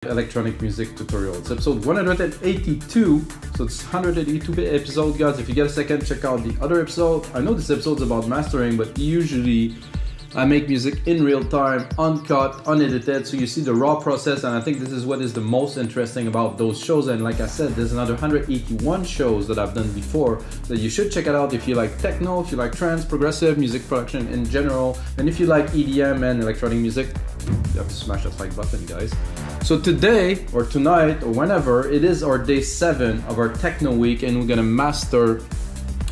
electronic music tutorial. It's episode 182, so it's 182 episode, guys. If you get a second, check out the other episode. I know this episode's about mastering, but usually I make music in real time, uncut, unedited, so you see the raw process, and I think this is what is the most interesting about those shows. And like I said, there's another 181 shows that I've done before that you should check it out if you like techno, if you like trance, progressive music production in general, and if you like EDM and electronic music. You have to smash that like button, guys. So today, or tonight, or whenever, it is our day 7 of our techno week, and we're gonna master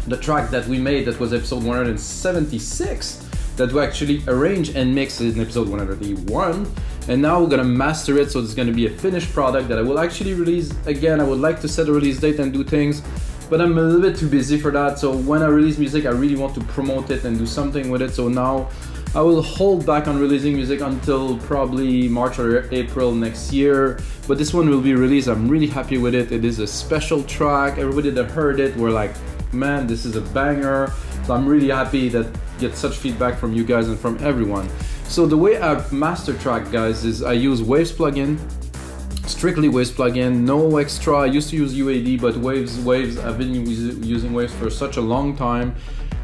the track that we made that was episode 176 that we actually arranged and mixed in episode 181, and now we're gonna master it, so it's gonna be a finished product that I will actually release. Again, I would like to set a release date and do things, but I'm a little bit too busy for that. So when I release music, I really want to promote it and do something with it, so now I will hold back on releasing music until probably March or April next year, but this one will be released. I'm really happy with it. It is a special track. Everybody that heard it were like, man, this is a banger. So I'm really happy that get such feedback from you guys and from everyone. So the way I master track, guys, is I use Waves plugin, strictly Waves plugin, no extra. I used to use UAD, but Waves, I've been using Waves for such a long time.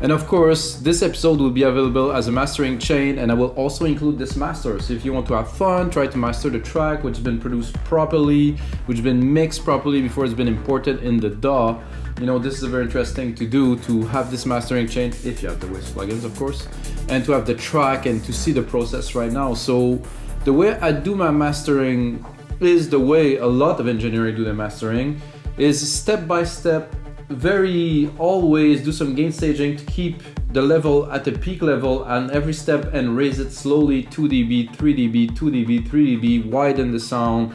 And of course, this episode will be available as a mastering chain, and I will also include this master. So if you want to have fun, try to master the track, which has been produced properly, which has been mixed properly before it's been imported in the DAW. You know, this is very interesting to do, to have this mastering chain, if you have the Waves plugins, of course, and to have the track and to see the process right now. So the way I do my mastering is the way a lot of engineering do their mastering, is step by step. Very always do some gain staging to keep the level at the peak level and every step, and raise it slowly 2 dB, 3 dB, 2 dB, 3 dB, widen the sound,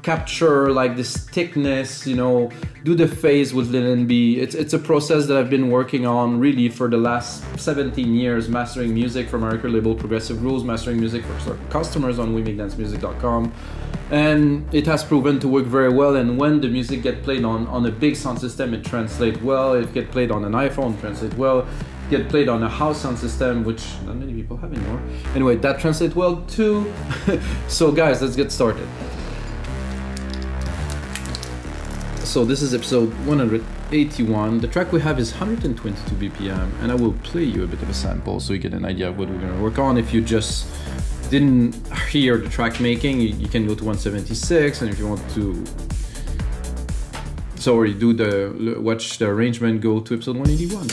capture like this thickness, you know, do the phase with LINMB. It's a process that I've been working on really for the last 17 years, mastering music for my record label Progressive Rules, mastering music for customers on WeMakeDanceMusic.com. And it has proven to work very well, and when the music get played on a big sound system, it translates well. If it get played on an iPhone, it translates well. Get played on a house sound system, which not many people have anymore. Anyway, that translates well too. So guys, let's get started. So this is episode 181. The track we have is 122 BPM, and I will play you a bit of a sample so you get an idea of what we're gonna work on. If you just didn't hear the track making, you can go to 176, and if you want to watch the arrangement, go to episode 181.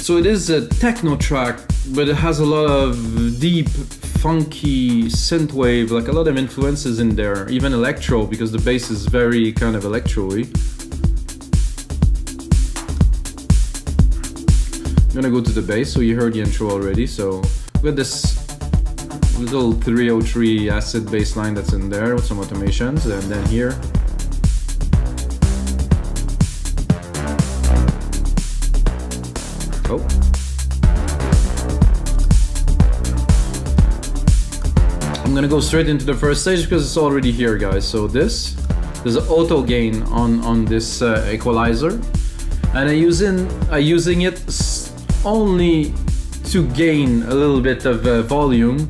So it is a techno track, but it has a lot of deep, funky synthwave, like a lot of influences in there, even electro, because the bass is very kind of electro-y. I'm gonna go to the bass, so you heard the intro already. So we got this little 303 acid bass line that's in there with some automations, and then here I'm gonna go straight into the first stage because it's already here, guys. So there's an auto gain on this equalizer, and I'm using it only to gain a little bit of volume.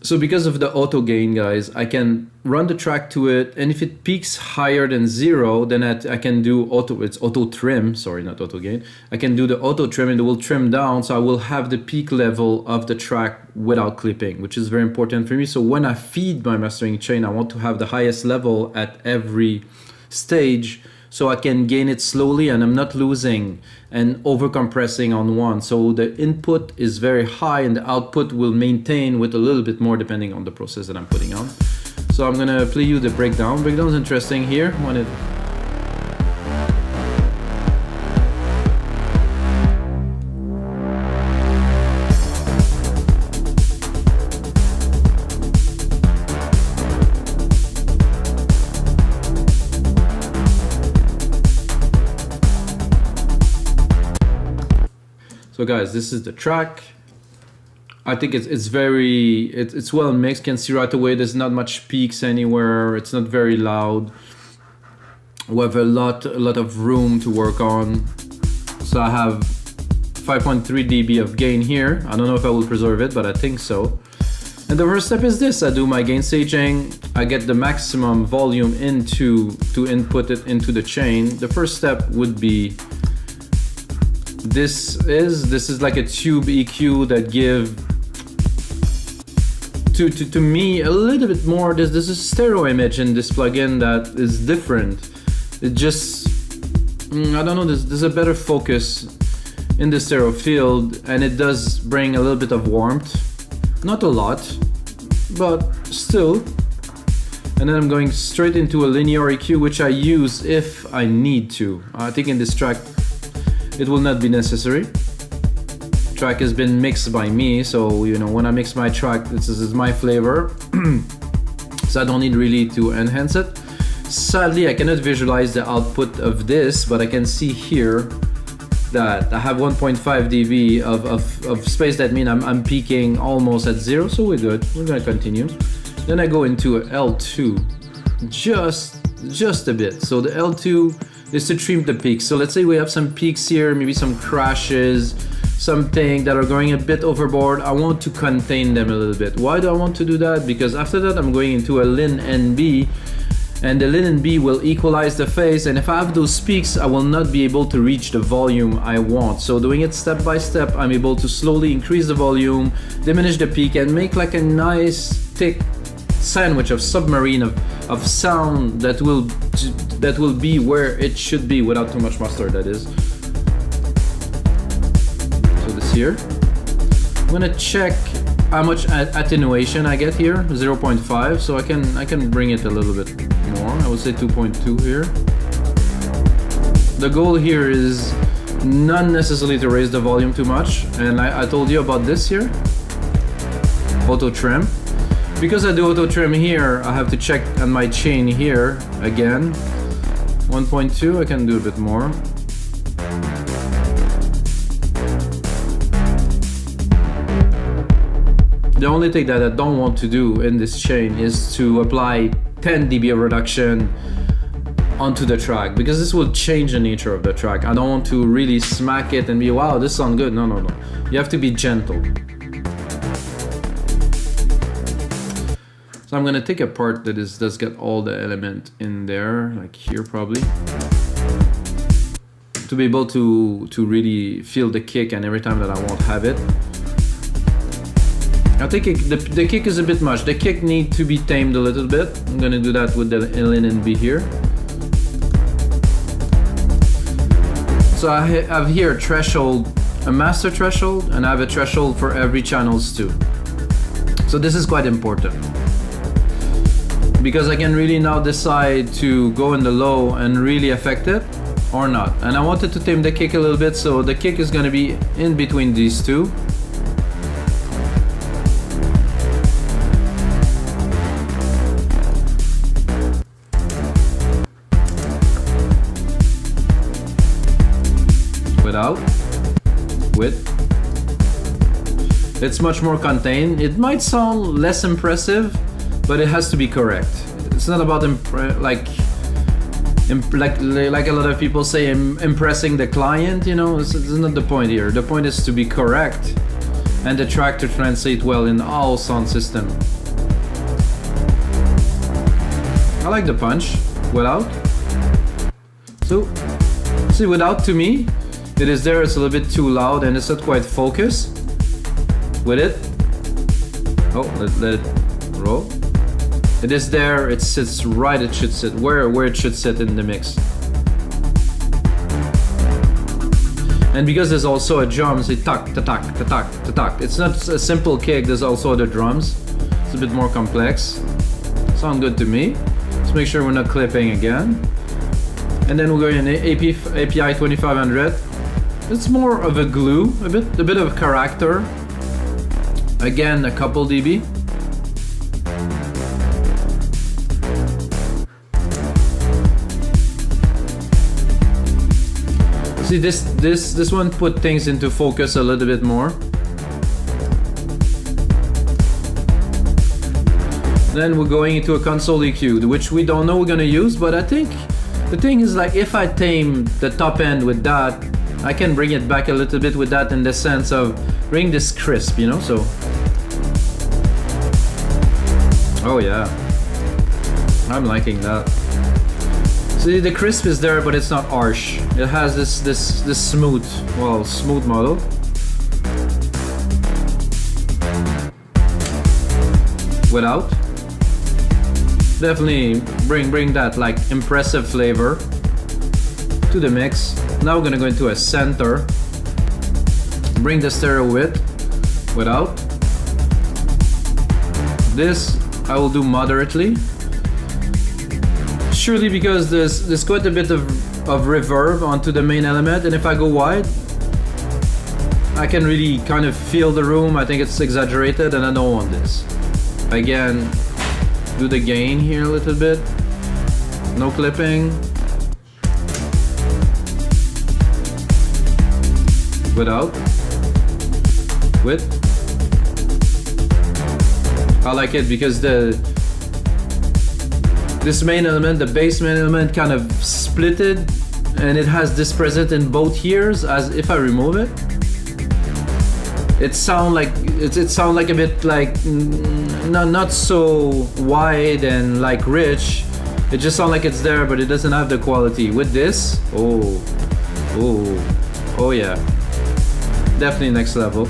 So because of the auto gain, guys, I can run the track to it, and if it peaks higher than 0, then I can do auto trim, sorry, not auto gain. I can do the auto trim, and it will trim down, so I will have the peak level of the track without clipping, which is very important for me. So when I feed my mastering chain, I want to have the highest level at every stage, so I can gain it slowly and I'm not losing and over compressing on one. So the input is very high and the output will maintain with a little bit more depending on the process that I'm putting on. So I'm gonna play you the breakdown. Breakdown is interesting here. So guys, this is the track. I think it's well mixed. You can see right away there's not much peaks anywhere. It's not very loud. We have a lot of room to work on. So I have 5.3 dB of gain here. I don't know if I will preserve it, but I think so. And the first step is this: I do my gain staging, I get the maximum volume to input it into the chain. The first step would be this is like a tube EQ that give to me a little bit more. There's a stereo image in this plugin that is different. It just I don't know, there's a better focus in the stereo field, and it does bring a little bit of warmth. Not a lot, but still. And then I'm going straight into a linear EQ, which I use if I need to. I think in this track it will not be necessary. The track has been mixed by me, so you know, when I mix my track, this is my flavor. So I don't need really to enhance it. Sadly, I cannot visualize the output of this, but I can see here that I have 1.5 dB of space. That means I'm peaking almost at zero, so we're good. We're gonna continue. Then I go into a L2, just a bit. So the L2 is to trim the peaks. So let's say we have some peaks here, maybe some crashes, something that are going a bit overboard. I want to contain them a little bit. Why do I want to do that? Because after that I'm going into a LINMB, and the LINMB will equalize the phase, and if I have those peaks, I will not be able to reach the volume I want. So doing it step by step, I'm able to slowly increase the volume, diminish the peak, and make like a nice thick sandwich of submarine of sound that will be where it should be without too much mustard, that is. So this here. I'm gonna check how much attenuation I get here, 0.5, so I can bring it a little bit more. I would say 2.2 here. The goal here is not necessarily to raise the volume too much, and I told you about this here, auto trim. Because I do auto trim here, I have to check on my chain here again. 1.2, I can do a bit more. The only thing that I don't want to do in this chain is to apply 10 dB of reduction onto the track, because this will change the nature of the track. I don't want to really smack it and be, wow, this sounds good. No. You have to be gentle. So I'm gonna take a part that does get all the element in there, like here probably, to be able to really feel the kick and every time that I won't have it. I think the kick is a bit much. The kick needs to be tamed a little bit. I'm gonna do that with the LINMB here. So I have here a threshold, a master threshold, and I have a threshold for every channels too. So this is quite important, because I can really now decide to go in the low and really affect it or not. And I wanted to tame the kick a little bit, so the kick is gonna be in between these two. Without, with. It's much more contained. It might sound less impressive, but it has to be correct. It's not about like a lot of people say, impressing the client. You know, it's not the point here. The point is to be correct, and the track to translate well in all sound system. I like the punch without. So see, without, to me, it is there. It's a little bit too loud and it's not quite focused. With it, oh, let it roll. It is there. It sits right. It should sit where it should sit in the mix. And because there's also a drum, say tak ta tak ta tak ta tak. It's not a simple kick. There's also the drums. It's a bit more complex. Sound good to me. Let's make sure we're not clipping again. And then we're going in API2500. It's more of a glue, a bit of character. Again, a couple dB. See, this one put things into focus a little bit more. Then we're going into a console EQ, which we don't know we're gonna use, but I think the thing is, like, if I tame the top end with that, I can bring it back a little bit with that, in the sense of bring this crisp, you know, so. Oh yeah, I'm liking that. See, the crisp is there, but it's not harsh. It has this smooth, well, smooth model. Without. Definitely bring that like impressive flavor to the mix. Now we're gonna go into a center. Bring the stereo width without. This I will do moderately. Surely because there's quite a bit of reverb onto the main element, and if I go wide, I can really kind of feel the room. I think it's exaggerated, and I don't want this. Again, do the gain here a little bit. No clipping. Without. With. I like it because this main element, the bass main element, kind of splitted, and it has this present in both ears. As if I remove it, it sound like a bit like not so wide and like rich. It just sounds like it's there, but it doesn't have the quality. With this, oh yeah, definitely next level.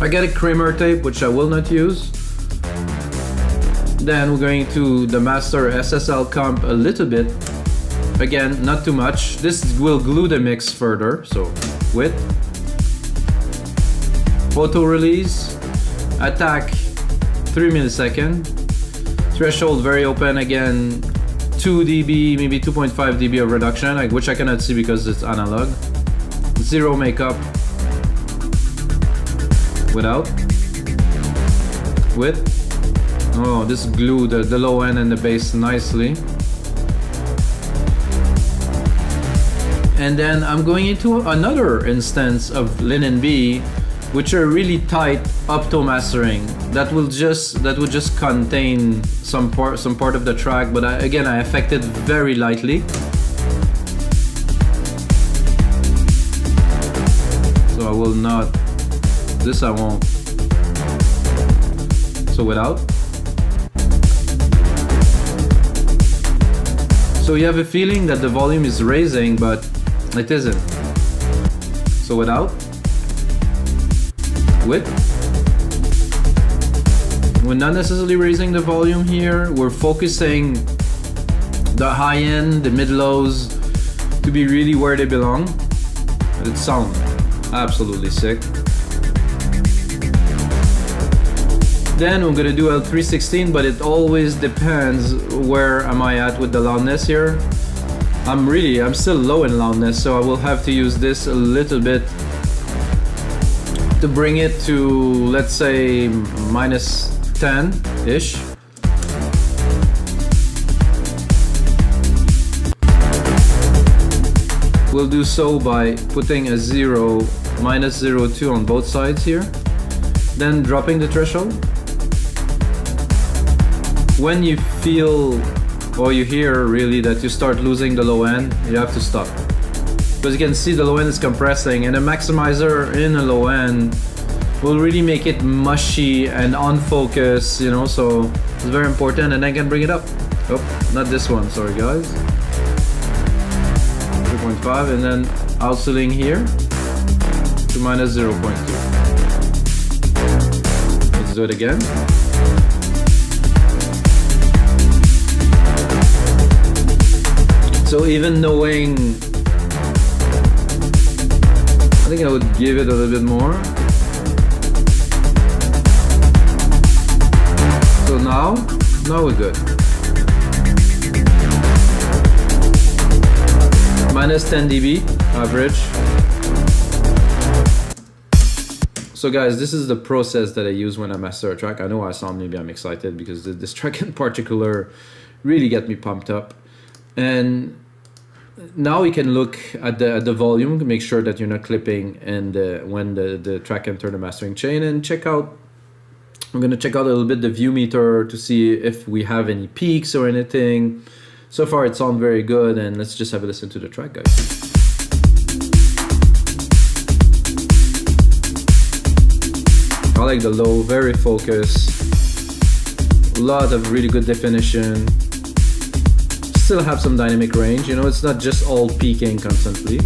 I got a Kramer tape, which I will not use. Then we're going to the master SSL Comp a little bit. Again, not too much. This will glue the mix further. So width, photo release, attack 3 millisecond, threshold very open, again 2 dB, maybe 2.5 dB of reduction, like, which I cannot see because it's analog. Zero makeup. Without. With. Oh, this glued the low end and the bass nicely. And then I'm going into another instance of LINMB, which are really tight opto mastering. That will just contain some part of the track, but I affected very lightly. So I will not. This I won't. So without. So you have a feeling that the volume is raising, but it isn't. So without. With. We're not necessarily raising the volume here. We're focusing the high end, the mid lows to be really where they belong. But it sounds absolutely sick. Then we're gonna do L316, but it always depends where am I at with the loudness here. I'm still low in loudness, so I will have to use this a little bit to bring it to, let's say, minus 10-ish. We'll do so by putting a minus 0.2 on both sides here. Then dropping the threshold. When you feel or you hear really that you start losing the low end, you have to stop. Because you can see the low end is compressing, and a maximizer in a low end will really make it mushy and unfocused, you know, so it's very important. And I can bring it up. Oh, not this one, sorry guys. 3.5, and then oscillating here to minus 0.2. Let's do it again. So even knowing, I think I would give it a little bit more. So now we're good. Minus 10 dB average. So guys, this is the process that I use when I master a track. I know I sound, maybe I'm excited because this track in particular really get me pumped up. And now you can look at the volume, make sure that you're not clipping, and when the track enter the mastering chain, and check out. I'm gonna check out a little bit the view meter to see if we have any peaks or anything. So far it sounds very good, and let's just have a listen to the track, guys. like the low, very focused, a lot of really good definition. Still have some dynamic range, you know, it's not just all peaking constantly.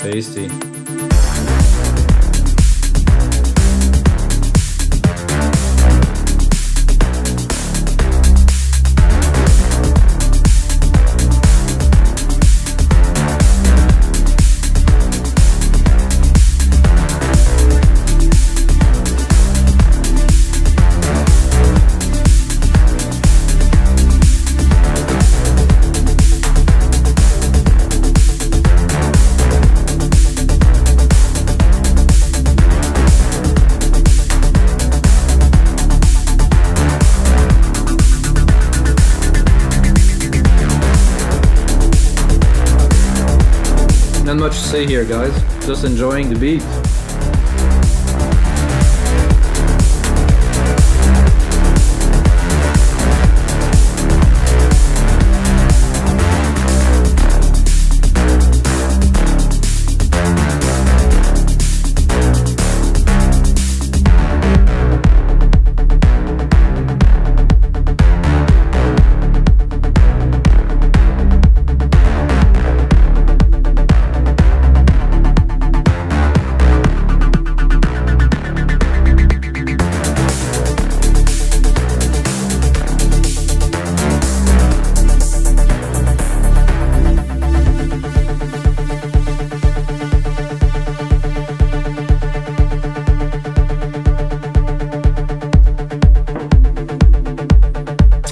Tasty. Not much to say here, guys. Just enjoying the beat.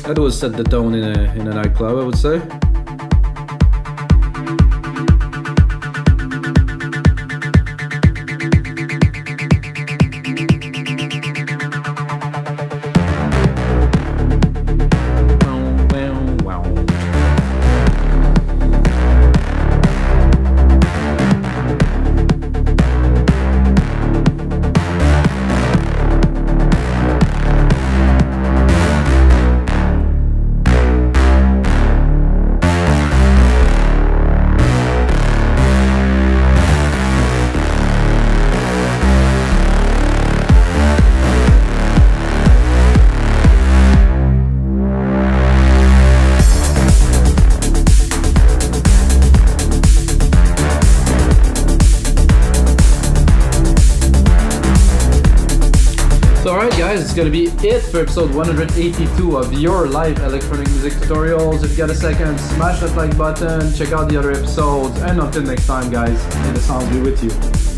That would set the tone in a nightclub, I would say. So alright guys, it's gonna be it for episode 182 of your live electronic music tutorials. If you got a second, smash that like button, check out the other episodes, and until next time guys, may the sound be with you.